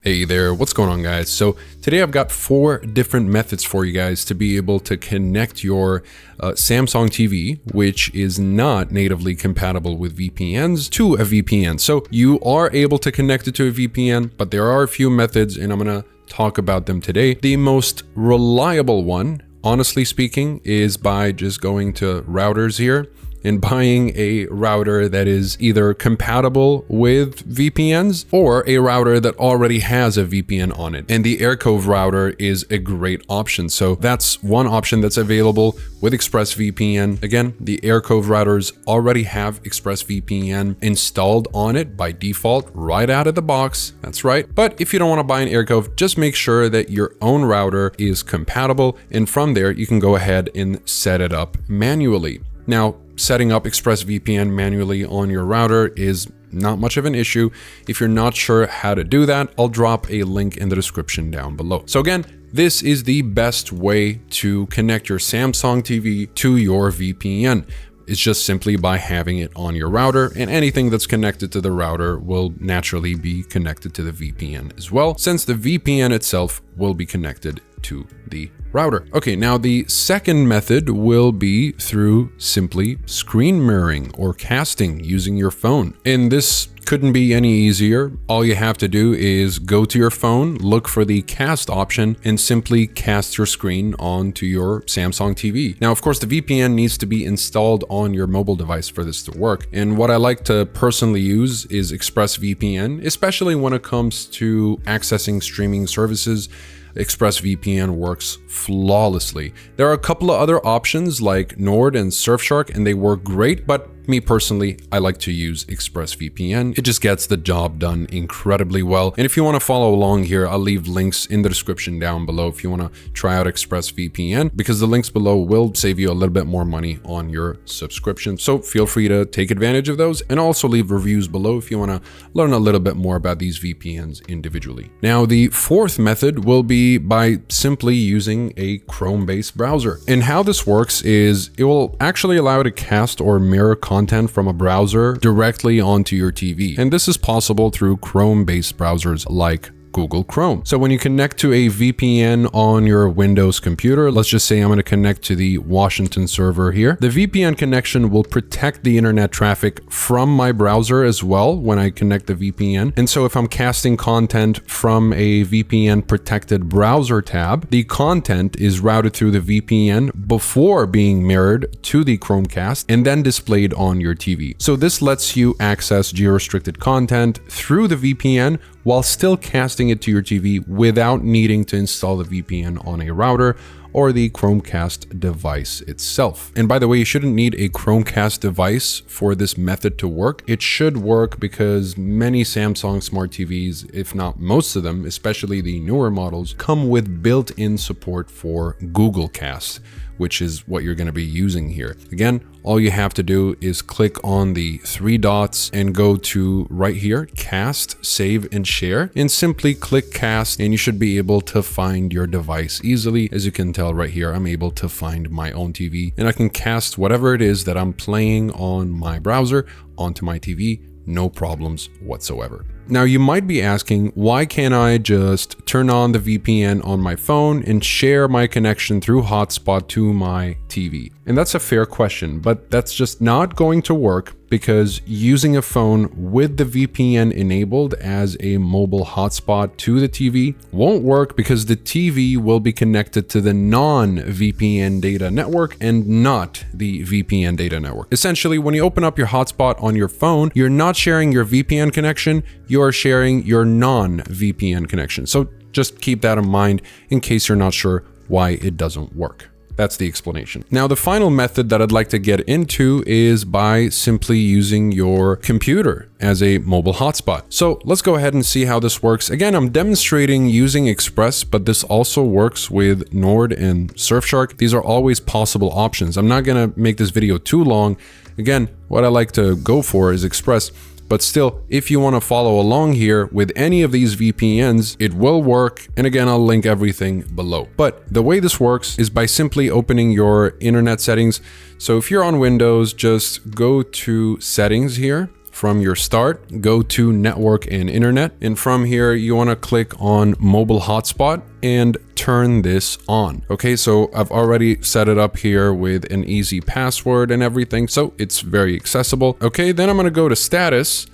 Hey there, what's going on guys? So today I've got 4 different methods for you guys to be able to connect your Samsung TV, which is not natively compatible with VPNs, to a VPN. So you are able to connect it to a VPN, but there are a few methods and I'm gonna talk about them today. The most reliable one, honestly speaking, is by just going to routers here and buying a router that is either compatible with VPNs or a router that already has a VPN on it. And the AirCove router is a great option. So that's one option that's available with ExpressVPN. Again, the AirCove routers already have ExpressVPN installed on it by default right out of the box. That's right. But if you don't want to buy an AirCove, just make sure that your own router is compatible. And from there, you can go ahead and set it up manually. Now, setting up ExpressVPN manually on your router is not much of an issue. If you're not sure how to do that, I'll drop a link in the description down below. So again, this is the best way to connect your Samsung TV to your VPN. It's just simply by having it on your router, and anything that's connected to the router will naturally be connected to the VPN as well, since the VPN itself will be connected to the router. Okay, now the second method will be through simply screen mirroring or casting using your phone. And this couldn't be any easier. All you have to do is go to your phone, look for the cast option, and simply cast your screen onto your Samsung TV. Now, of course, the VPN needs to be installed on your mobile device for this to work. And what I like to personally use is ExpressVPN, especially when it comes to accessing streaming services. ExpressVPN works flawlessly. There are a couple of other options like Nord and Surfshark, and they work great, but me personally, I like to use ExpressVPN. It just gets the job done incredibly well. And if you want to follow along here, I'll leave links in the description down below if you want to try out ExpressVPN, because the links below will save you a little bit more money on your subscription. So feel free to take advantage of those, and also leave reviews below if you want to learn a little bit more about these VPNs individually. Now, the fourth method will be by simply using a Chrome-based browser. And how this works is it will actually allow you to cast or mirror content from a browser directly onto your TV. And this is possible through Chrome-based browsers like Google Chrome. So when you connect to a VPN on your Windows computer, let's just say I'm going to connect to the Washington server here. The VPN connection will protect the internet traffic from my browser as well when I connect the VPN. And so if I'm casting content from a VPN protected browser tab, the content is routed through the VPN before being mirrored to the Chromecast and then displayed on your TV. So this lets you access geo-restricted content through the VPN while still casting it to your TV without needing to install the VPN on a router or the Chromecast device itself. And by the way, you shouldn't need a Chromecast device for this method to work. It should work because many Samsung smart TVs, if not most of them, especially the newer models, come with built-in support for Google Cast, which is what you're going to be using here. Again, all you have to do is click on the 3 dots and go to right here, cast, save, and share, and simply click cast, and you should be able to find your device easily. As you can tell right here, I'm able to find my own TV, and I can cast whatever it is that I'm playing on my browser onto my TV, no problems whatsoever. Now, you might be asking, why can't I just turn on the VPN on my phone and share my connection through hotspot to my TV? And that's a fair question, but that's just not going to work, because using a phone with the VPN enabled as a mobile hotspot to the TV won't work, because the TV will be connected to the non-VPN data network and not the VPN data network. Essentially, when you open up your hotspot on your phone, you're not sharing your VPN connection, you're sharing your non-VPN connection. So just keep that in mind in case you're not sure why it doesn't work. That's the explanation. Now, the final method that I'd like to get into is by simply using your computer as a mobile hotspot. So let's go ahead and see how this works. Again, I'm demonstrating using Express, but this also works with Nord and Surfshark. These are always possible options. I'm not going to make this video too long. Again, what I like to go for is Express. But still, if you want to follow along here with any of these VPNs, it will work. And again, I'll link everything below. But the way this works is by simply opening your internet settings. So if you're on Windows, just go to settings here. from your start, go to network and internet. And from here, you want to click on mobile hotspot and turn this on. Okay, so I've already set it up here with an easy password and everything, so it's very accessible. Okay, then I'm going to go to status,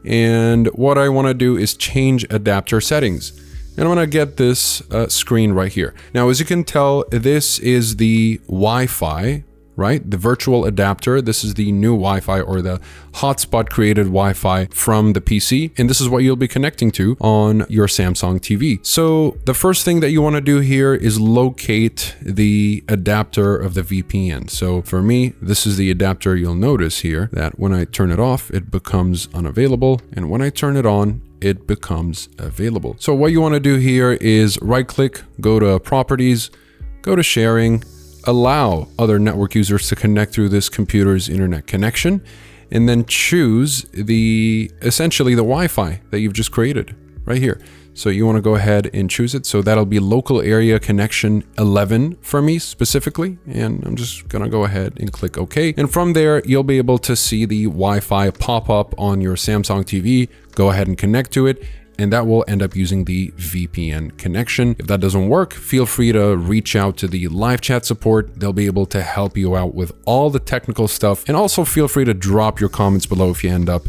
and what I want to do is change adapter settings. And I'm going to get this screen right here. Now, as you can tell, this is the Wi-Fi, right? The virtual adapter. This is the new Wi-Fi, or the hotspot created Wi-Fi from the PC. And this is what you'll be connecting to on your Samsung TV. So the first thing that you want to do here is locate the adapter of the VPN. So for me, this is the adapter. You'll notice here that when I turn it off, it becomes unavailable. And when I turn it on, it becomes available. So what you want to do here is right click, go to properties, go to sharing, allow other network users to connect through this computer's internet connection, and then choose essentially the Wi-Fi that you've just created right here. So you want to go ahead and choose it. So that'll be local area connection 11 for me specifically. And I'm just going to go ahead and click OK. And from there, you'll be able to see the Wi-Fi pop up on your Samsung TV. Go ahead and connect to it, and that will end up using the VPN connection. If that doesn't work, feel free to reach out to the live chat support. They'll be able to help you out with all the technical stuff. And also feel free to drop your comments below if you end up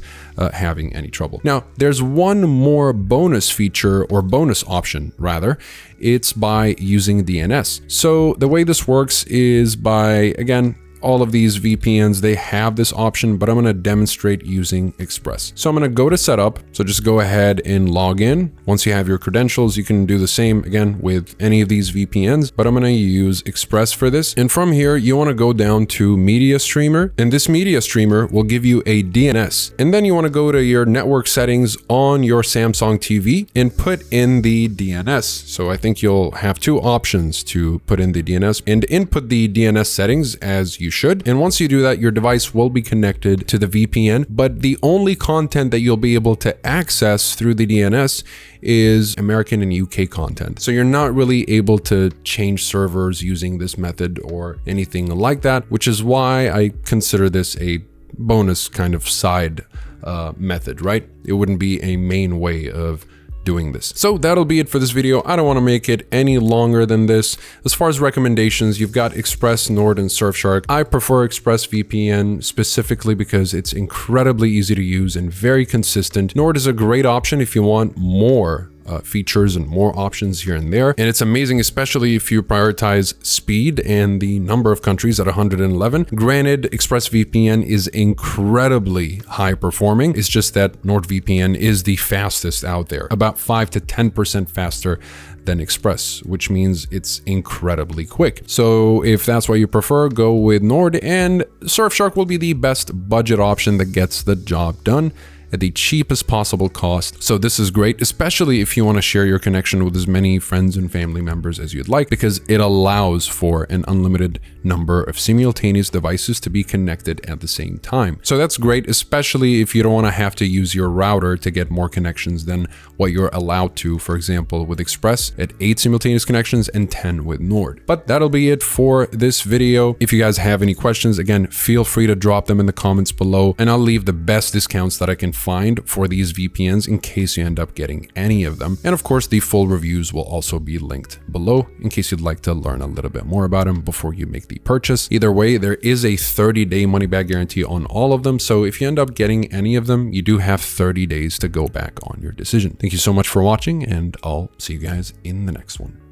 having any trouble. Now, there's one more bonus feature, or bonus option rather. It's by using DNS. So the way this works is by, again, all of these VPNs, they have this option, but I'm going to demonstrate using Express. So I'm going to go to setup. So just go ahead and log in. Once you have your credentials, you can do the same again with any of these VPNs, but I'm going to use Express for this. And from here, you want to go down to media streamer, and this media streamer will give you a DNS. And then you want to go to your network settings on your Samsung TV and put in the DNS. So I think you'll have two options to put in the DNS and input the DNS settings as you should. And once you do that, your device will be connected to the VPN, but the only content that you'll be able to access through the DNS is American and UK content. So you're not really able to change servers using this method or anything like that, which is why I consider this a bonus kind of side method, right? It wouldn't be a main way of doing this. So that'll be it for this video. I don't want to make it any longer than this. As far as recommendations, you've got Express, Nord, and Surfshark. I prefer ExpressVPN specifically because it's incredibly easy to use and very consistent. Nord is a great option if you want more features and more options here and there. And it's amazing, especially if you prioritize speed and the number of countries at 111. Granted, ExpressVPN is incredibly high performing. It's just that NordVPN is the fastest out there, about 5 to 10% faster than Express, which means it's incredibly quick. So if that's what you prefer, go with Nord, and Surfshark will be the best budget option that gets the job done at the cheapest possible cost. So this is great, especially if you want to share your connection with as many friends and family members as you'd like, because it allows for an unlimited number of simultaneous devices to be connected at the same time. So that's great, especially if you don't want to have to use your router to get more connections than what you're allowed to, for example, with Express at 8 simultaneous connections and 10 with Nord. But that'll be it for this video. If you guys have any questions, again, feel free to drop them in the comments below, and I'll leave the best discounts that I can find for these VPNs in case you end up getting any of them. And of course, the full reviews will also be linked below in case you'd like to learn a little bit more about them before you make the purchase. Either way, there is a 30-day money-back guarantee on all of them. So if you end up getting any of them, you do have 30 days to go back on your decision. Thank you so much for watching, and I'll see you guys in the next one.